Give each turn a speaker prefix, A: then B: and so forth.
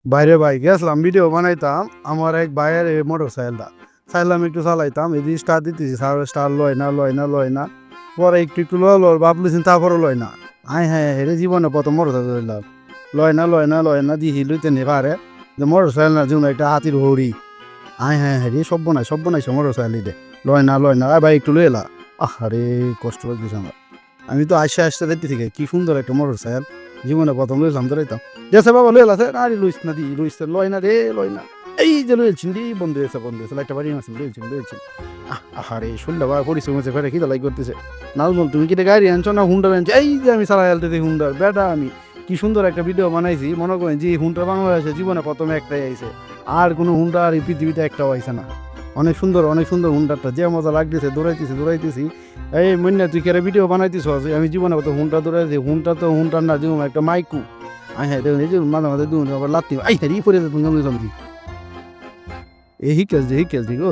A: বাইরে ভাই গেছিলাম ভিডিও বানাইতাম। আমার এক ভাইয়ের মোটরসাইকেলটা চাইলাম একটু চালাইতাম, এদিকে স্টার্ট দিতেছি, স্টার লয় না। পরে একটু ভাবতেছি, তারপরে লয় না। হ্যাঁ হেরে জীবনে প্রথম মোটরসাইকেল লইলাম, লয় না দিহি লইতে নে পারে যে মোটরসাইকেল না যেমন একটা হাতির হরি। হ্যাঁ হেরে সব বনাইছে মোটরসাইকেল দিতে, লয় না ভাই একটু লই এলা। আরে কষ্ট লাগতেছে আমার। আমি তো আসতে দেখতেছি কি সুন্দর একটা মোটরসাইকেল, জীবনে প্রথম লইলাম ধরাইতাম। দেশে বাবা লই এলাছে, আরে লুইস লয় না রে, লয় না। এই যে লইছেন রে, বন্ধু হয়েছে একটা বাড়ি আছে, লইছেন। আহারে শুনলে বা পরিশ্রম হচ্ছে, ফেরে খিদা লাগ করতেছে। নাজমল তুমি কি গাড়ি আনছো না হুন্ডা আনছো? এই যে আমি চালাই আলতেছি হুন্ডার বেটা। আমি কি সুন্দর একটা ভিডিও বানাইছি, মনে করেন যে হুন্ডা বাংলাদেশে জীবনে প্রথমে একটাই আইছে, আর কোনো হুন্ডা আর এই পৃথিবীতে একটাও আইছে না। অনেক সুন্দর হুন্ডারটা, যে মজা লাগতেছে, দৌড়াইতেছি। এই মন্যা তুই কেরে ভিডিও বানাইতেছ? আমি জীবনে কত হুন্ডা দৌড়াইছি, হুন্ডার না যেমন একটা মাইকু। হ্যাঁ দেখুন, এই যে মাঝে দুন আবার লাত্তি আই হ্যাঁ পরে তুমি এই হিকেলছি গো।